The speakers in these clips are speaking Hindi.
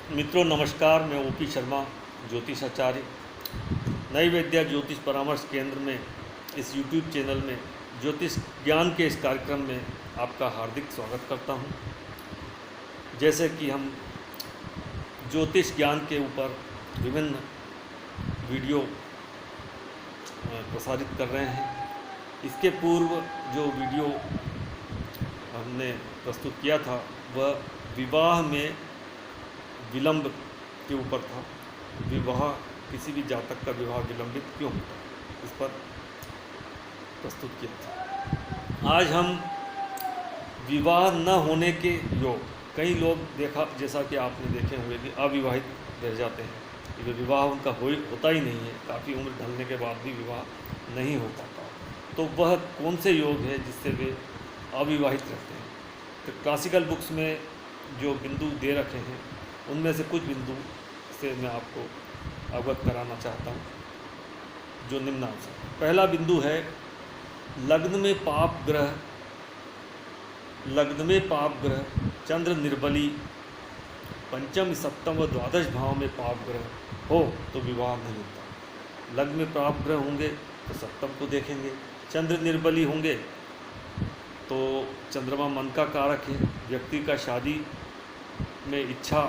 मित्रों नमस्कार, मैं ओपी शर्मा ज्योतिषाचार्य नई विद्या ज्योतिष परामर्श केंद्र में इस यूट्यूब चैनल में ज्योतिष ज्ञान के इस कार्यक्रम में आपका हार्दिक स्वागत करता हूं। जैसे कि हम ज्योतिष ज्ञान के ऊपर विभिन्न वीडियो प्रसारित कर रहे हैं। इसके पूर्व जो वीडियो हमने प्रस्तुत किया था वह विवाह में विलंब के ऊपर था। विवाह, किसी भी जातक का विवाह विलंबित क्यों होता है, इस पर प्रस्तुत किया था। आज हम विवाह न होने के योग, कई लोग देखा जैसा कि आपने देखे हुए कि अविवाहित रह जाते हैं, कि विवाह उनका होता ही नहीं है, काफ़ी उम्र ढलने के बाद भी विवाह नहीं हो पाता। तो वह कौन से योग है जिससे वे अविवाहित रहते हैं? तो क्लासिकल बुक्स में जो बिंदु दे रखे हैं उनमें से कुछ बिंदु से मैं आपको अवगत कराना चाहता हूँ, जो निम्नानुसार। पहला बिंदु है लग्न में पाप ग्रह चंद्र निर्बली पंचम, सप्तम व द्वादश भाव में पाप ग्रह हो तो विवाह नहीं होता। लग्न में पाप ग्रह होंगे तो सप्तम को देखेंगे, चंद्र निर्बली होंगे तो चंद्रमा मन का कारक है, व्यक्ति का शादी में इच्छा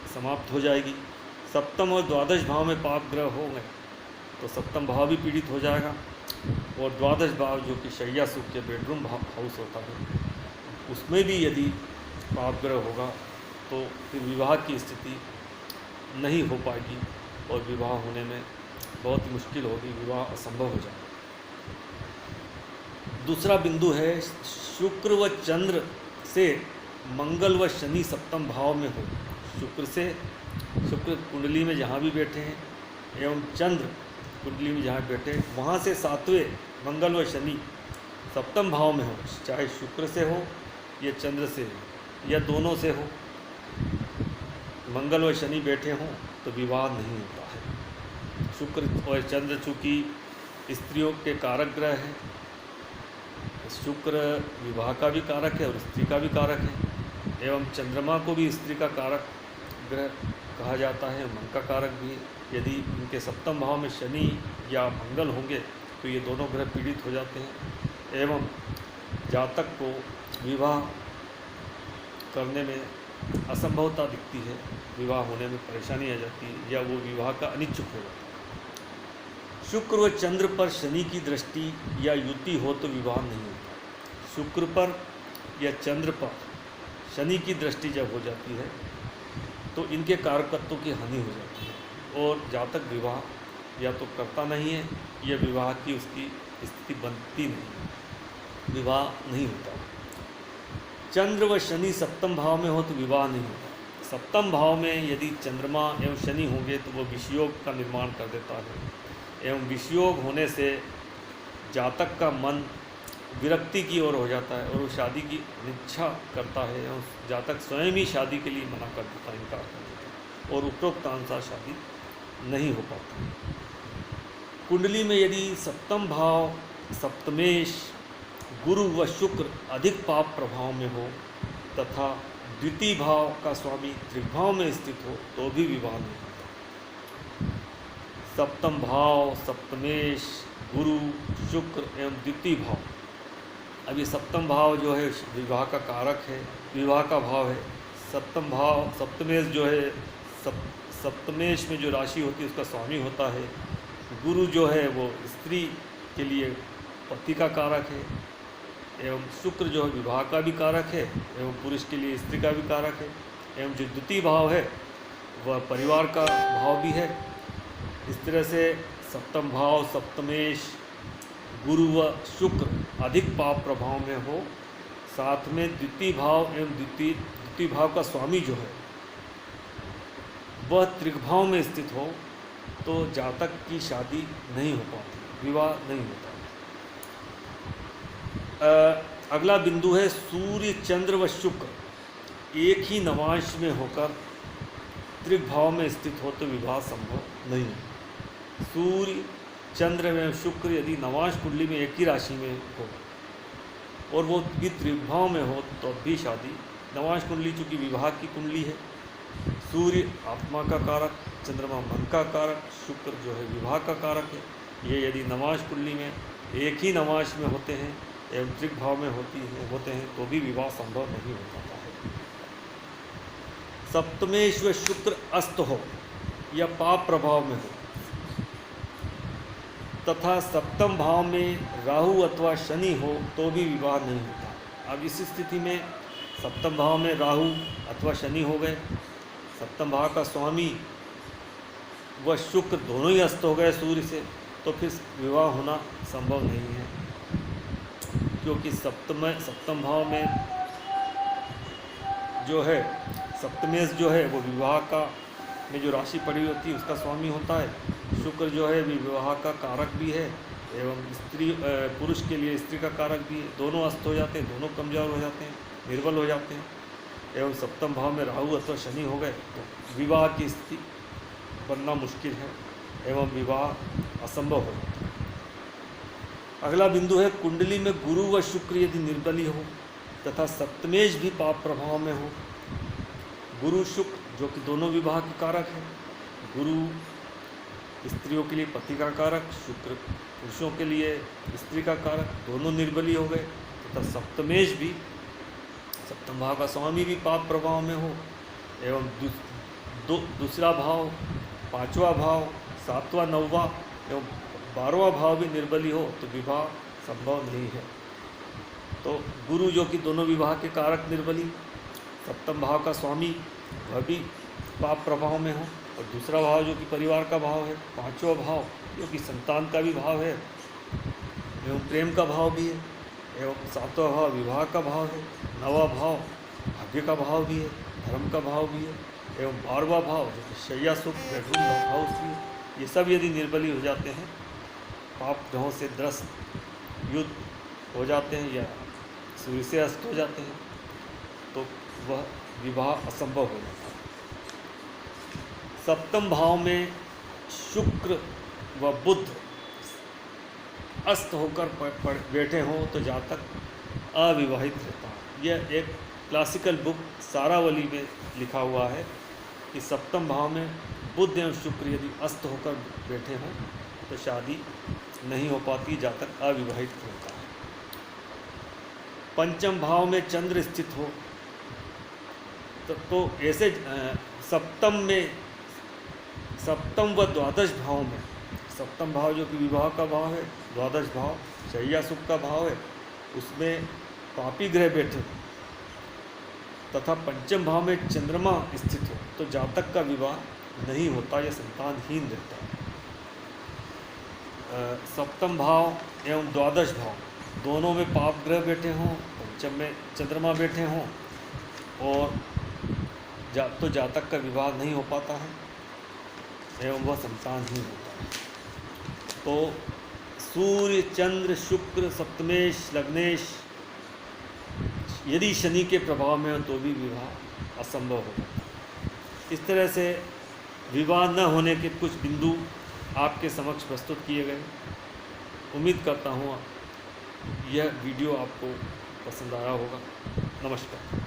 समाप्त हो जाएगी। सप्तम और द्वादश भाव में पाप ग्रह होंगे तो सप्तम भाव भी पीड़ित हो जाएगा, और द्वादश भाव जो कि शैया सुख के बेडरूम हाउस होता है उसमें भी यदि पाप ग्रह होगा तो फिर विवाह की स्थिति नहीं हो पाएगी और विवाह होने में बहुत मुश्किल होगी, विवाह असंभव हो जाएगा। दूसरा बिंदु है शुक्र व चंद्र से मंगल व शनि सप्तम भाव में हो। शुक्र कुंडली में जहाँ भी बैठे हैं एवं चंद्र कुंडली में जहाँ बैठे वहाँ से सातवें मंगल व शनि सप्तम भाव में हो, चाहे शुक्र से हो या चंद्र से हो या दोनों से हो, मंगल व शनि बैठे हों तो विवाह नहीं होता है। शुक्र और चंद्र चूँकि स्त्रियों के कारक ग्रह हैं, शुक्र विवाह का भी कारक है और स्त्री का भी कारक है, एवं चंद्रमा को भी स्त्री का कारक ग्रह कहा जाता है, मन का कारक भी। यदि इनके सप्तम भाव में शनि या मंगल होंगे तो ये दोनों ग्रह पीड़ित हो जाते हैं एवं जातक को विवाह करने में असंभवता दिखती है, विवाह होने में परेशानी आ जाती है या वो विवाह का अनिच्छुक हो जाता है। शुक्र व चंद्र पर शनि की दृष्टि या युति हो तो विवाह नहीं होता। शुक्र पर या चंद्र पर शनि की दृष्टि जब हो जाती है तो इनके कारकत्वों की हानि हो जाती है और जातक विवाह या तो करता नहीं है या विवाह की उसकी स्थिति बनती नहीं, विवाह नहीं होता। चंद्र व शनि सप्तम भाव में हो तो विवाह नहीं होता। सप्तम भाव में यदि चंद्रमा एवं शनि होंगे तो वो विषयोग का निर्माण कर देता है एवं विषयोग होने से जातक का मन विरक्ति की ओर हो जाता है और वो शादी की इच्छा करता है एवं जातक स्वयं ही शादी के लिए मना कर देता है, इनकार कर देता है और उपरोक्त अनुसार शादी नहीं हो पाती। कुंडली में यदि सप्तम भाव सप्तमेश गुरु व शुक्र अधिक पाप प्रभाव में हो तथा द्वितीय भाव का स्वामी त्रिभाव में स्थित हो तो भी विवाह नहीं होता। सप्तम भाव सप्तमेश गुरु शुक्र एवं द्वितीय भाव, अब ये सप्तम भाव जो है विवाह का कारक है, विवाह का भाव है। सप्तम भाव सप्तमेश जो है सप्तमेश में जो राशि होती है उसका स्वामी होता है। गुरु जो है वो स्त्री के लिए पति का कारक है एवं शुक्र जो है विवाह का भी कारक है एवं पुरुष के लिए स्त्री का भी कारक है एवं जो द्वितीय भाव है वह परिवार का भाव भी है। इस तरह से सप्तम भाव सप्तमेश गुरु व शुक्र अधिक पाप प्रभाव में हो, साथ में द्वितीय भाव एवं द्वितीय भाव का स्वामी जो है वह त्रिभाव में स्थित हो तो जातक की शादी नहीं हो पाती, विवाह नहीं होता। अगला बिंदु है सूर्य चंद्र व शुक्र एक ही नवांश में होकर त्रिभाव में स्थित हो तो विवाह संभव नहीं है। सूर्य चंद्र में शुक्र यदि नवांश कुंडली में एक ही राशि में हो और वो भी त्रिभाव में हो तो भी शादी, नवांश कुंडली चूँकि विवाह की कुंडली है, सूर्य आत्मा का कारक, चंद्रमा मन का कारक, शुक्र जो है विवाह का कारक है। ये यदि नवांश कुंडली में एक ही नवांश में होते हैं एवं त्रिक भाव में होते हैं तो भी विवाह संभव नहीं हो पाता है। सप्तमेश व शुक्र अस्त हो या पाप प्रभाव में हो तथा सप्तम भाव में राहु अथवा शनि हो तो भी विवाह नहीं होता। अब इस स्थिति में सप्तम भाव में राहु अथवा शनि हो गए, सप्तम भाव का स्वामी व शुक्र दोनों ही अस्त हो गए सूर्य से, तो फिर विवाह होना संभव नहीं है, क्योंकि सप्तम भाव में जो है सप्तमेश जो है वो विवाह का में जो राशि पड़ी होती है उसका स्वामी होता है। शुक्र जो है विवाह का कारक भी है एवं पुरुष के लिए स्त्री का कारक भी है। दोनों अस्त हो जाते हैं, दोनों कमज़ोर हो जाते हैं, निर्बल हो जाते हैं। एवं सप्तम भाव में राहु अथवा शनि हो गए तो विवाह की स्थिति बनना मुश्किल है एवं विवाह असंभव हो जाता है। अगला बिंदु है कुंडली में गुरु व शुक्र यदि निर्बली हो तथा सप्तमेश भी पाप प्रभाव में हो। गुरु शुक्र जो कि दोनों विवाह के कारक है, गुरु स्त्रियों के लिए पति का कारक, शुक्र पुरुषों के लिए स्त्री का कारक, दोनों निर्बली हो गए तथा सप्तमेश भी सप्तम भाव का स्वामी भी पाप प्रभाव में हो एवं दूसरा भाव, पांचवा भाव, सातवां, नौवां एवं 12वां भाव भी निर्बली हो तो विवाह संभव नहीं है। तो गुरु जो कि दोनों विवाह के कारक निर्बली, सप्तम भाव का स्वामी वह भी पाप प्रभाव में हो और दूसरा भाव जो कि परिवार का भाव है, पांचवा भाव जो कि संतान का भी भाव है एवं प्रेम का भाव भी है एवं सातवां भाव विवाह का भाव है, नौवां भाव भाग्य का भाव भी है, धर्म का भाव भी है एवं 12वां भाव जो कि शैया सुख बेडरूम हाउस भी है। ये सब यदि निर्बली हो जाते हैं, पाप ग्रहों से ग्रस्त युद्ध हो जाते हैं या सूर्य से अस्त हो जाते हैं तो वह विवाह असंभव हो जाता है। सप्तम भाव में शुक्र व बुध अस्त होकर बैठे हों तो जातक अविवाहित रहता है। यह एक क्लासिकल बुक सारावली में लिखा हुआ है कि सप्तम भाव में बुध एवं शुक्र यदि अस्त होकर बैठे हों तो शादी नहीं हो पाती, जातक अविवाहित रहता है। पंचम भाव में चंद्र स्थित हो तो ऐसे सप्तम व द्वादश भाव में, सप्तम भाव जो कि विवाह का भाव है, द्वादश भाव शैया सुख का भाव है, उसमें पापी ग्रह बैठे तथा पंचम भाव में चंद्रमा स्थित हो तो जातक का विवाह नहीं होता या संतानहीन रहता है। सप्तम भाव एवं द्वादश भाव दोनों में पाप ग्रह बैठे हों, पंचम में चंद्रमा बैठे हों और तो जातक का विवाह नहीं हो पाता है एवं वह संतानहीन होता है। तो सूर्य, चंद्र, शुक्र, सप्तमेश, लग्नेश यदि शनि के प्रभाव में हो तो भी विवाह असंभव हो जाता है। इस तरह से विवाह न होने के कुछ बिंदु आपके समक्ष प्रस्तुत किए गए। उम्मीद करता हूँ यह वीडियो आपको पसंद आया होगा। नमस्कार।